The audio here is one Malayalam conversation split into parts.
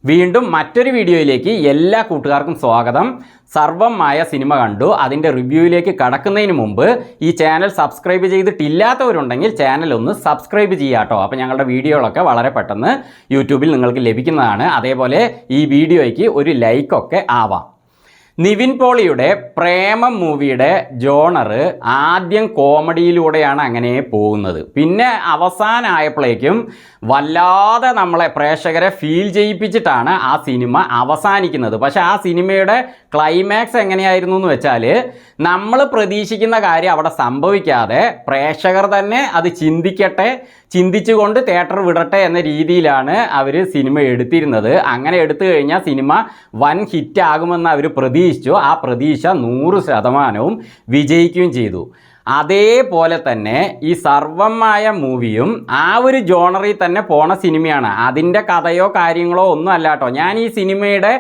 വീണ്ടും മറ്റൊരു വീഡിയോയിലേക്ക് എല്ലാ കൂട്ടുകാർക്കും സ്വാഗതം. സർവമായ സിനിമ കണ്ടു. അതിൻ്റെ റിവ്യൂയിലേക്ക് കടക്കുന്നതിന് മുമ്പ് ഈ ചാനൽ സബ്സ്ക്രൈബ് ചെയ്തിട്ടില്ലാത്തവരുണ്ടെങ്കിൽ ചാനൽ ഒന്ന് സബ്സ്ക്രൈബ് ചെയ്യാട്ടോ. അപ്പോൾ ഞങ്ങളുടെ വീഡിയോകളൊക്കെ വളരെ പെട്ടെന്ന് യൂട്യൂബിൽ നിങ്ങൾക്ക് ലഭിക്കുന്നതാണ്. അതേപോലെ ഈ വീഡിയോയ്ക്ക് ഒരു ലൈക്കൊക്കെ ആവാം. നിവിൻ പോളിയുടെ പ്രേമം മൂവിയുടെ ജോണറ് ആദ്യം കോമഡിയിലൂടെയാണ് അങ്ങനെ പോകുന്നത്. പിന്നെ അവസാനമായപ്പോഴേക്കും വല്ലാതെ നമ്മളെ പ്രേക്ഷകരെ ഫീൽ ചെയ്യിപ്പിച്ചിട്ടാണ് ആ സിനിമ അവസാനിക്കുന്നത്. പക്ഷെ ആ സിനിമയുടെ ക്ലൈമാക്സ് എങ്ങനെയായിരുന്നു എന്ന് വെച്ചാൽ, നമ്മൾ പ്രതീക്ഷിക്കുന്ന കാര്യം അവിടെ സംഭവിക്കാതെ പ്രേക്ഷകർ തന്നെ അത് ചിന്തിച്ചുകൊണ്ട് തിയേറ്റർ വിടട്ടെ എന്ന രീതിയിലാണ് അവർ സിനിമ എടുത്തിരുന്നത്. അങ്ങനെ എടുത്തു കഴിഞ്ഞാൽ സിനിമ വൻ ഹിറ്റാകുമെന്ന് അവർ പ്രതീക്ഷിച്ചു. ആ പ്രതീക്ഷ 100% വിജയിക്കുകയും ചെയ്തു. അതേപോലെ തന്നെ ഈ സർവമായ മൂവിയും ആ ഒരു ജോണറിൽ തന്നെ പോണ സിനിമയാണ്. അതിൻ്റെ കഥയോ കാര്യങ്ങളോ ഒന്നും അല്ല കേട്ടോ. ഞാൻ ഈ സിനിമയുടെ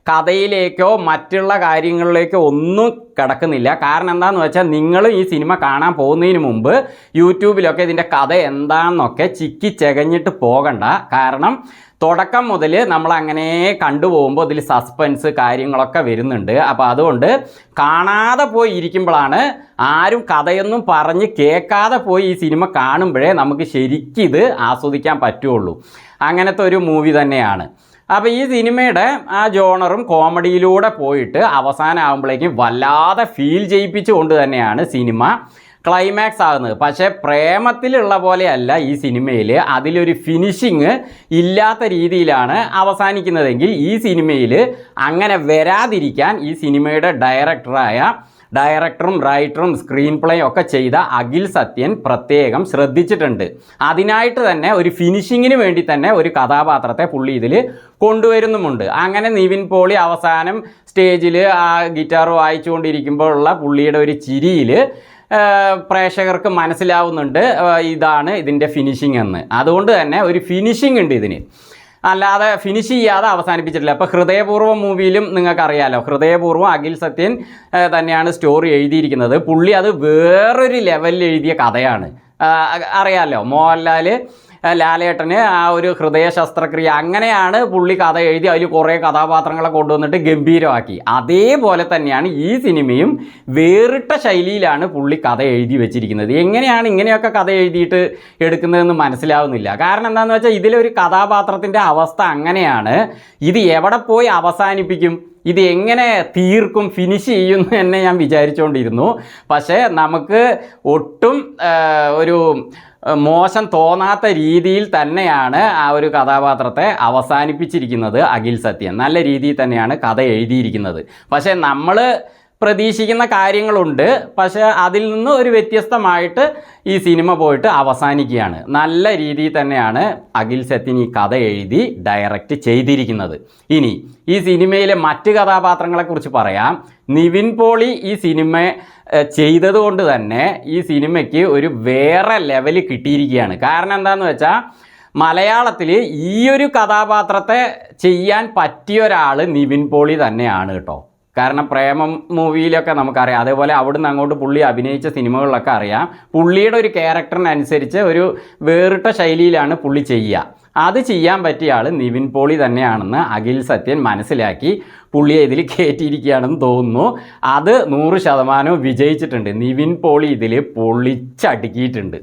കഥയിലേക്കോ മറ്റുള്ള കാര്യങ്ങളിലേക്കോ ഒന്നും കിടക്കുന്നില്ല. കാരണം എന്താണെന്ന് വെച്ചാൽ, നിങ്ങൾ ഈ സിനിമ കാണാൻ പോകുന്നതിന് മുമ്പ് യൂട്യൂബിലൊക്കെ ഇതിൻ്റെ കഥ എന്താണെന്നൊക്കെ ചിക്കി ചെകഞ്ഞിട്ട് പോകണ്ട. കാരണം തുടക്കം മുതൽ നമ്മളങ്ങനെ കണ്ടുപോകുമ്പോൾ ഇതിൽ സസ്പെൻസ് കാര്യങ്ങളൊക്കെ വരുന്നുണ്ട്. അപ്പോൾ അതുകൊണ്ട് കാണാതെ പോയി ഇരിക്കുമ്പോഴാണ്, ആരും കഥയൊന്നും പറഞ്ഞ് കേൾക്കാതെ പോയി ഈ സിനിമ കാണുമ്പോഴേ നമുക്ക് ശരിക്കും ഇത് ആസ്വദിക്കാൻ പറ്റുള്ളൂ. അങ്ങനത്തെ ഒരു മൂവി തന്നെയാണ്. അപ്പോൾ ഈ സിനിമയുടെ ആ ജോണറും കോമഡിയിലൂടെ പോയിട്ട് അവസാനമാകുമ്പോഴേക്കും വല്ലാതെ ഫീൽ ചെയ്യിപ്പിച്ചുകൊണ്ട് തന്നെയാണ് സിനിമ ക്ലൈമാക്സ് ആകുന്നത്. പക്ഷേ പ്രേമത്തിലുള്ള പോലെയല്ല ഈ സിനിമയിൽ. അതിലൊരു ഫിനിഷിങ് ഇല്ലാത്ത രീതിയിലാണ് അവസാനിക്കുന്നതെങ്കിൽ, ഈ സിനിമയിൽ അങ്ങനെ വരാതിരിക്കാൻ ഈ സിനിമയുടെ ഡയറക്ടറും റൈറ്ററും സ്ക്രീൻ പ്ലേ ഒക്കെ ചെയ്ത അഖിൽ സത്യൻ പ്രത്യേകം ശ്രദ്ധിച്ചിട്ടുണ്ട്. അതിനായിട്ട് തന്നെ ഒരു ഫിനിഷിങ്ങിന് വേണ്ടി തന്നെ ഒരു കഥാപാത്രത്തെ പുള്ളി ഇതിൽ കൊണ്ടുവരുന്നുമുണ്ട്. അങ്ങനെ നിവിൻ പോളി അവസാനം സ്റ്റേജിൽ ആ ഗിറ്റാർ വായിച്ചുകൊണ്ടിരിക്കുമ്പോഴുള്ള പുള്ളിയുടെ ഒരു ചിരിയിൽ പ്രേക്ഷകർക്ക് മനസ്സിലാവുന്നുണ്ട് ഇതാണ് ഇതിൻ്റെ ഫിനിഷിംഗ് എന്ന്. അതുകൊണ്ട് തന്നെ ഒരു ഫിനിഷിംഗ് ഉണ്ട് ഇതിന്, അല്ലാതെ ഫിനിഷ് ചെയ്യാതെ അവസാനിപ്പിച്ചിട്ടില്ല. അപ്പോൾ ഹൃദയപൂർവ്വം മൂവിയിലും നിങ്ങൾക്കറിയാലോ, ഹൃദയപൂർവ്വം അഖിൽ സത്യൻ തന്നെയാണ് സ്റ്റോറി എഴുതിയിരിക്കുന്നത്. പുള്ളി അത് വേറൊരു ലെവലിൽ എഴുതിയ കഥയാണ്. അറിയാമല്ലോ, മോഹൻലാൽ ലാലേട്ടന് ആ ഒരു ഹൃദയ ശസ്ത്രക്രിയ, അങ്ങനെയാണ് പുള്ളി കഥ എഴുതി അതിൽ കുറേ കഥാപാത്രങ്ങളെ കൊണ്ടുവന്നിട്ട് ഗംഭീരമാക്കി. അതേപോലെ തന്നെയാണ് ഈ സിനിമയും വേറിട്ട ശൈലിയിലാണ് പുള്ളി കഥ എഴുതി വെച്ചിരിക്കുന്നത്. എങ്ങനെയാണ് ഇങ്ങനെയൊക്കെ കഥ എഴുതിയിട്ട് എടുക്കുന്നതെന്ന് മനസ്സിലാവുന്നില്ല. കാരണം എന്താണെന്ന് വെച്ചാൽ, ഇതിലൊരു കഥാപാത്രത്തിൻ്റെ അവസ്ഥ അങ്ങനെയാണ്. ഇത് എവിടെ പോയി അവസാനിപ്പിക്കും, ഇത് എങ്ങനെ തീർക്കും, ഫിനിഷ് ചെയ്യുമെന്ന് തന്നെ ഞാൻ വിചാരിച്ചുകൊണ്ടിരുന്നു. പക്ഷേ നമുക്ക് ഒട്ടും ഒരു മോശം തോന്നാത്ത രീതിയിൽ തന്നെയാണ് ആ ഒരു കഥാപാത്രത്തെ അവസാനിപ്പിച്ചിരിക്കുന്നത് അഖിൽ സത്യൻ. നല്ല രീതിയിൽ തന്നെയാണ് കഥ എഴുതിയിരിക്കുന്നത്. പക്ഷേ നമ്മൾ പ്രതീക്ഷിക്കുന്ന കാര്യങ്ങളുണ്ട്, പക്ഷേ അതിൽ നിന്ന് ഒരു വ്യത്യസ്തമായിട്ട് ഈ സിനിമ പോയിട്ട് അവസാനിക്കുകയാണ്. നല്ല രീതിയിൽ തന്നെയാണ് അഖിൽ സത്യൻ ഈ കഥ എഴുതി ഡയറക്റ്റ് ചെയ്തിരിക്കുന്നത്. ഇനി ഈ സിനിമയിലെ മറ്റ് കഥാപാത്രങ്ങളെക്കുറിച്ച് പറയാം. നിവിൻ പോളി ഈ സിനിമ ചെയ്തതുകൊണ്ട് തന്നെ ഈ സിനിമയ്ക്ക് ഒരു വേറെ ലെവൽ കിട്ടിയിരിക്കുകയാണ്. കാരണം എന്താണെന്ന് വെച്ചാൽ, മലയാളത്തിൽ ഈ ഒരു കഥാപാത്രത്തെ ചെയ്യാൻ പറ്റിയ ഒരാൾ നിവിൻ പോളി തന്നെയാണ് കേട്ടോ. കാരണം പ്രേമം മൂവിയിലൊക്കെ നമുക്കറിയാം, അതേപോലെ അവിടുന്ന് അങ്ങോട്ട് പുള്ളി അഭിനയിച്ച സിനിമകളിലൊക്കെ അറിയാം, പുള്ളിയുടെ ഒരു ക്യാരക്ടറിനനുസരിച്ച് ഒരു വേറിട്ട ശൈലിയിലാണ് പുള്ളി ചെയ്യുക. അത് ചെയ്യാൻ പറ്റിയ ആൾ നിവിൻ പോളി തന്നെയാണെന്ന് അഖിൽ സത്യൻ മനസ്സിലാക്കി പുള്ളിയെ ഇതിൽ കയറ്റിയിരിക്കുകയാണെന്ന് തോന്നുന്നു. അത് 100% വിജയിച്ചിട്ടുണ്ട്. നിവിൻ പോളി ഇതിൽ പൊളിച്ചടുക്കിയിട്ടുണ്ട്.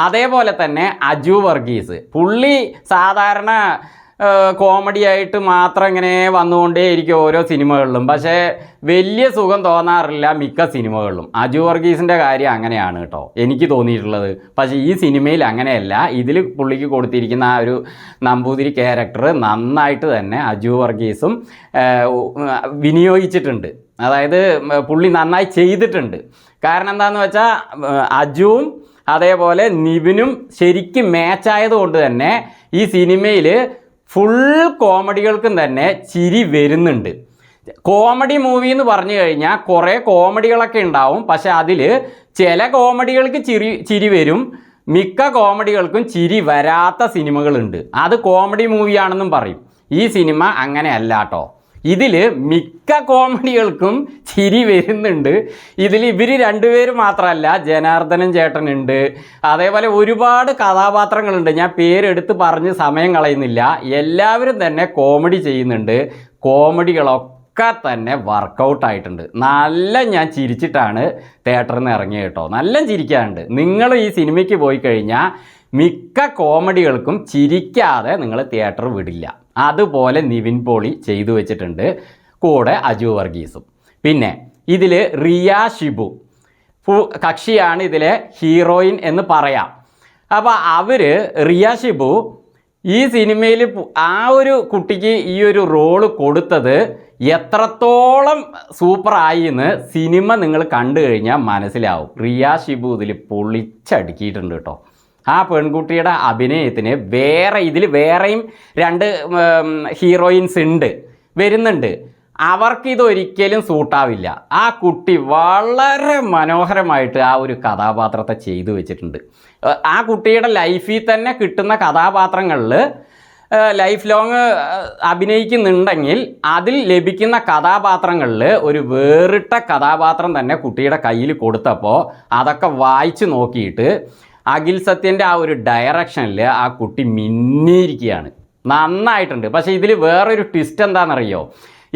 അതേപോലെ തന്നെ അജു വർഗീസ്, പുള്ളി സാധാരണ കോമഡി ആയിട്ട് മാത്രം ഇങ്ങനെ വന്നുകൊണ്ടേയിരിക്കും ഓരോ സിനിമകളിലും. പക്ഷേ വലിയ സുഖം തോന്നാറില്ല മിക്ക സിനിമകളിലും. അജു വർഗീസിൻ്റെ കാര്യം അങ്ങനെയാണ് കേട്ടോ എനിക്ക് തോന്നിയിട്ടുള്ളത്. പക്ഷേ ഈ സിനിമയിൽ അങ്ങനെയല്ല. ഇതിൽ പുള്ളിക്ക് കൊടുത്തിരിക്കുന്ന ആ ഒരു നമ്പൂതിരി ക്യാരക്ടർ നന്നായിട്ട് തന്നെ അജു വർഗീസും വിനിയോഗിച്ചിട്ടുണ്ട്. അതായത് പുള്ളി നന്നായി ചെയ്തിട്ടുണ്ട്. കാരണം എന്താണെന്ന് വെച്ചാൽ, അജുവും അതേപോലെ നിവിനും ശരിക്കും മാച്ചായതുകൊണ്ട് തന്നെ ഈ സിനിമയിൽ ഫുൾ കോമഡികൾക്കും തന്നെ ചിരി വരുന്നുണ്ട്. കോമഡി മൂവി എന്ന് പറഞ്ഞു കഴിഞ്ഞാൽ കുറേ കോമഡികളൊക്കെ ഉണ്ടാവും. പക്ഷെ അതിൽ ചില കോമഡികൾക്ക് ചിരി വരും, മിക്ക കോമഡികൾക്കും ചിരി വരാത്ത സിനിമകളുണ്ട്. അത് കോമഡി മൂവിയാണെന്നും പറയും. ഈ സിനിമ അങ്ങനെയല്ല കേട്ടോ. ഇതിൽ മിക്ക കോമഡികൾക്കും ചിരി വരുന്നുണ്ട്. ഇതിൽ ഇവർ രണ്ടുപേരും മാത്രമല്ല, ജനാർദ്ദനൻ ചേട്ടനുണ്ട്, അതേപോലെ ഒരുപാട് കഥാപാത്രങ്ങളുണ്ട്. ഞാൻ പേരെടുത്ത് പറഞ്ഞ് സമയം കളയുന്നില്ല. എല്ലാവരും തന്നെ കോമഡി ചെയ്യുന്നുണ്ട്. കോമഡികളൊക്കെ തന്നെ വർക്കൗട്ടായിട്ടുണ്ട്. നല്ല ഞാൻ ചിരിച്ചിട്ടാണ് തിയേറ്ററിൽ നിന്ന് ഇറങ്ങിയത് കേട്ടോ. നല്ല ചിരിക്കാറുണ്ട്. നിങ്ങൾ ഈ സിനിമയ്ക്ക് പോയി കഴിഞ്ഞാൽ മിക്ക കോമഡികൾക്കും ചിരിക്കാതെ നിങ്ങൾ തിയേറ്റർ വിടില്ല. അതുപോലെ നിവിൻ പോളി ചെയ്തു വെച്ചിട്ടുണ്ട്, കൂടെ അജു വർഗീസും. പിന്നെ ഇതിൽ റിയ ഷിബു കക്ഷിയാണ് ഇതിലെ ഹീറോയിൻ എന്ന് പറയാം. അപ്പോൾ അവർ റിയ ഷിബു ഈ സിനിമയിൽ ആ ഒരു കുട്ടിക്ക് ഈ ഒരു റോള് കൊടുത്തത് എത്രത്തോളം സൂപ്പറായി എന്ന് സിനിമ നിങ്ങൾ കണ്ടു കഴിഞ്ഞാൽ മനസ്സിലാവും. റിയ ഷിബു ഇതിൽ പൊളിച്ചടുക്കിയിട്ടുണ്ട് കേട്ടോ. ആ പെൺകുട്ടിയുടെ അഭിനയത്തിന് ഇതിൽ വേറെയും 2 ഹീറോയിൻസ് വരുന്നുണ്ട്. അവർക്കിതൊരിക്കലും സൂട്ടാവില്ല. ആ കുട്ടി വളരെ മനോഹരമായിട്ട് ആ ഒരു കഥാപാത്രത്തെ ചെയ്തു വെച്ചിട്ടുണ്ട്. ആ കുട്ടിയുടെ ലൈഫിൽ തന്നെ കിട്ടുന്ന കഥാപാത്രങ്ങളിൽ ലൈഫ് ലോങ് അഭിനയിക്കുന്നുണ്ടെങ്കിൽ അതിൽ ലഭിക്കുന്ന കഥാപാത്രങ്ങളിൽ ഒരു വേറിട്ട കഥാപാത്രം തന്നെ കുട്ടിയുടെ കയ്യിൽ കൊടുത്തപ്പോൾ അതൊക്കെ വായിച്ച് നോക്കിയിട്ട് അഖിൽ സത്യൻ്റെ ആ ഒരു ഡയറക്ഷനിൽ ആ കുട്ടി മിന്നിയിരിക്കുകയാണ്. നന്നായിട്ടുണ്ട്. പക്ഷേ ഇതിൽ വേറൊരു ട്വിസ്റ്റ് എന്താണെന്നറിയോ?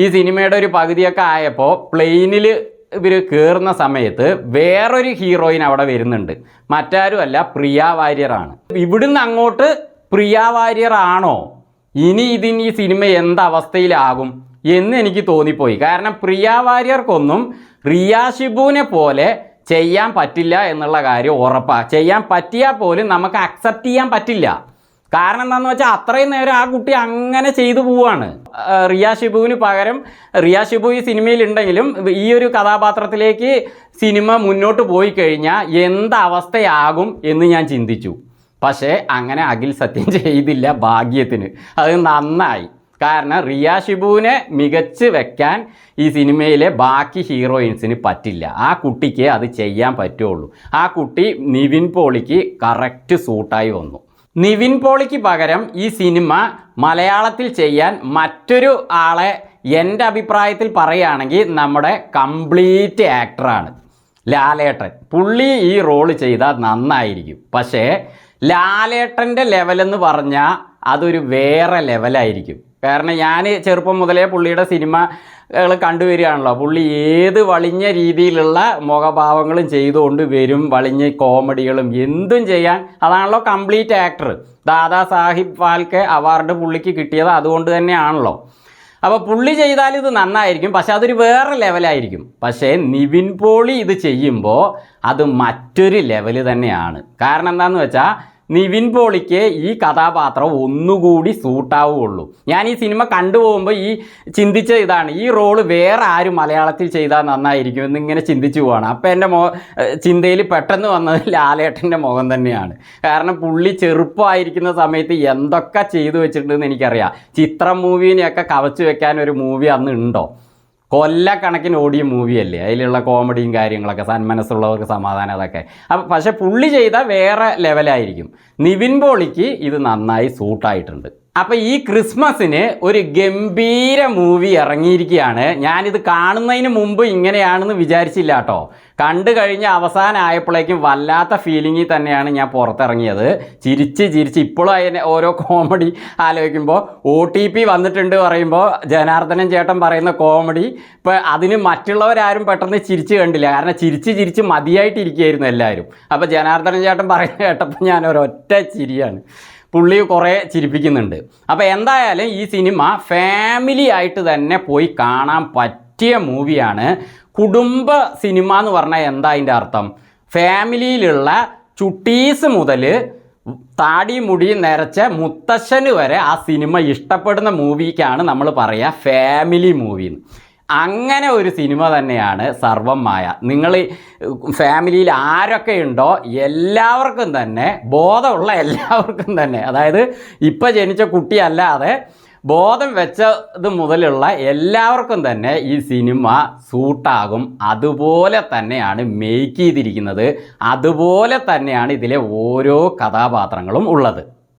ഈ സിനിമയുടെ ഒരു പകുതിയൊക്കെ ആയപ്പോൾ പ്ലെയിനിൽ ഇവർ കയറുന്ന സമയത്ത് വേറൊരു ഹീറോയിൻ അവിടെ വരുന്നുണ്ട്. മറ്റാരുമല്ല, പ്രിയ വാര്യറാണ്. ഇവിടുന്ന് അങ്ങോട്ട് പ്രിയ വാര്യർ ആണോ ഇനി ഈ സിനിമ എന്തവസ്ഥയിലാകും എന്ന് എനിക്ക് തോന്നിപ്പോയി. കാരണം പ്രിയ വാര്യർക്കൊന്നും റിയ ഷിബുവിനെ പോലെ ചെയ്യാൻ പറ്റില്ല എന്നുള്ള കാര്യം ഉറപ്പാണ്. ചെയ്യാൻ പറ്റിയാൽ പോലും നമുക്ക് അക്സെപ്റ്റ് ചെയ്യാൻ പറ്റില്ല. കാരണം എന്താണെന്ന് വെച്ചാൽ അത്രയും നേരം ആ കുട്ടി അങ്ങനെ ചെയ്തു പോവാണ്. റിയ ഷിബുവിന് പകരം റിയ ഷിബു ഈ സിനിമയിലുണ്ടെങ്കിലും ഈ ഒരു കഥാപാത്രത്തിലേക്ക് സിനിമ മുന്നോട്ട് പോയി കഴിഞ്ഞാൽ എന്തവസ്ഥയാകും എന്ന് ഞാൻ ചിന്തിച്ചു. പക്ഷേ അങ്ങനെ അഖിൽ സത്യം ചെയ്തില്ല, ഭാഗ്യത്തിന്. അത് നന്നായി. കാരണം റിയ ഷിബുവിനെ മികച്ച് വെക്കാൻ ഈ സിനിമയിലെ ബാക്കി ഹീറോയിൻസിന് പറ്റില്ല. ആ കുട്ടിക്ക് അത് ചെയ്യാൻ പറ്റുള്ളൂ. ആ കുട്ടി നിവിൻ പോളിക്ക് കറക്റ്റ് സൂട്ടായി വന്നു. നിവിൻ പോളിക്ക് പകരം ഈ സിനിമ മലയാളത്തിൽ ചെയ്യാൻ മറ്റൊരു ആളെ എൻ്റെ അഭിപ്രായത്തിൽ പറയുകയാണെങ്കിൽ നമ്മുടെ കംപ്ലീറ്റ് ആക്ടറാണ് ലാലേട്ടൻ. പുള്ളി ഈ റോള് ചെയ്താൽ നന്നായിരിക്കും. പക്ഷേ ലാലേട്ടൻ്റെ ലെവലെന്ന് പറഞ്ഞാൽ അതൊരു വേറെ ലെവലായിരിക്കും. കാരണം ഞാൻ ചെറുപ്പം മുതലേ പുള്ളിയുടെ സിനിമകൾ കണ്ടുവരികയാണല്ലോ. പുള്ളി ഏത് വളിഞ്ഞ രീതിയിലുള്ള മുഖഭാവങ്ങളും ചെയ്തുകൊണ്ട് വരും, വളിഞ്ഞ കോമഡികളും എന്തും ചെയ്യാൻ. അതാണല്ലോ complete actor. Dada Sahib Phalke award പുള്ളിക്ക് കിട്ടിയത് അതുകൊണ്ട് തന്നെയാണല്ലോ. അപ്പോൾ പുള്ളി ചെയ്താൽ ഇത് നന്നായിരിക്കും, പക്ഷെ അതൊരു വേറെ ലെവലായിരിക്കും. പക്ഷേ നിവിൻ പോളി ഇത് ചെയ്യുമ്പോൾ അത് മറ്റൊരു ലെവൽ തന്നെയാണ്. കാരണം എന്താണെന്ന് വെച്ചാൽ നിവിൻ പോളിക്ക് ഈ കഥാപാത്രം ഒന്നുകൂടി സൂട്ടാവുകയുള്ളൂ. ഞാൻ ഈ സിനിമ കണ്ടുപോകുമ്പോൾ ചിന്തിച്ച ഇതാണ്, ഈ റോള് വേറെ ആരും മലയാളത്തിൽ ചെയ്താൽ നന്നായിരിക്കും എന്നിങ്ങനെ ചിന്തിച്ചു പോവാണ്. അപ്പോൾ എൻ്റെ ചിന്തയിൽ പെട്ടെന്ന് വന്നത് ലാലേട്ടൻ്റെ മുഖം തന്നെയാണ്. കാരണം പുള്ളി ചെറുപ്പമായിരിക്കുന്ന സമയത്ത് എന്തൊക്കെ ചെയ്തു വെച്ചിട്ടുണ്ടെന്ന് എനിക്കറിയാം. ചിത്രം മൂവീനെയൊക്കെ കവച്ചു വെക്കാൻ ഒരു മൂവി അന്ന് ഉണ്ടോ? കൊല്ലക്കണക്കിന് ഓടിയ മൂവിയല്ലേ. അതിലുള്ള കോമഡിയും കാര്യങ്ങളൊക്കെ, സന്മനസ്സുള്ളവർക്ക് സമാധാനം, അതൊക്കെ. അപ്പം പക്ഷെ പുള്ളി ചെയ്ത വേറെ ലെവലായിരിക്കും. നിവിൻ പോളിക്ക് ഇത് നന്നായി സൂട്ടായിട്ടുണ്ട്. അപ്പോൾ ഈ ക്രിസ്മസിന് ഒരു ഗംഭീര മൂവി ഇറങ്ങിയിരിക്കുകയാണ്. ഞാനിത് കാണുന്നതിന് മുമ്പ് ഇങ്ങനെയാണെന്ന് വിചാരിച്ചില്ല കേട്ടോ. കണ്ടു കഴിഞ്ഞ അവസാനം ആയപ്പോഴേക്കും വല്ലാത്ത ഫീലിങ്ങിൽ തന്നെയാണ് ഞാൻ പുറത്തിറങ്ങിയത്. ചിരിച്ച് ഇപ്പോഴും അതിനെ ഓരോ കോമഡി ആലോചിക്കുമ്പോൾ OTP വന്നിട്ടുണ്ട് പറയുമ്പോൾ ജനാർദ്ദനൻ ചേട്ടൻ പറയുന്ന കോമഡി ഇപ്പോൾ അതിന് മറ്റുള്ളവരാരും പെട്ടെന്ന് ചിരിച്ച് കണ്ടില്ല. കാരണം ചിരിച്ച് മതിയായിട്ടിരിക്കുകയായിരുന്നു എല്ലാവരും. അപ്പോൾ ജനാർദ്ദനൻ ചേട്ടൻ പറയുന്ന കേട്ടപ്പോൾ ഞാൻ ഒരൊറ്റ ചിരിയാണ്. പുള്ളി കുറേ ചിരിപ്പിക്കുന്നുണ്ട്. അപ്പോൾ എന്തായാലും ഈ സിനിമ ഫാമിലി ആയിട്ട് തന്നെ പോയി കാണാൻ പറ്റിയ മൂവിയാണ്. കുടുംബ സിനിമ എന്ന് പറഞ്ഞാൽ എന്താ അതിൻ്റെ അർത്ഥം? ഫാമിലിയിലുള്ള ചുട്ടീസ് മുതൽ താടി മുടി നിറച്ച മുത്തശ്ശന് വരെ ആ സിനിമ ഇഷ്ടപ്പെടുന്ന മൂവിക്കാണ് നമ്മൾ പറയുക ഫാമിലി മൂവി. അങ്ങനെ ഒരു സിനിമ തന്നെയാണ് സർവ്വം മായ. നിങ്ങൾ ഫാമിലിയിൽ ആരൊക്കെ ഉണ്ടോ എല്ലാവർക്കും തന്നെ, ബോധമുള്ള എല്ലാവർക്കും തന്നെ, അതായത് ഇപ്പം ജനിച്ച കുട്ടിയല്ലാതെ ബോധം വെച്ചത് മുതലുള്ള എല്ലാവർക്കും തന്നെ ഈ സിനിമ സൂട്ടാകും. അതുപോലെ തന്നെയാണ് മേക്ക് ചെയ്തിരിക്കുന്നത്. അതുപോലെ തന്നെയാണ് ഇതിലെ ഓരോ കഥാപാത്രങ്ങളും ഉള്ളത്.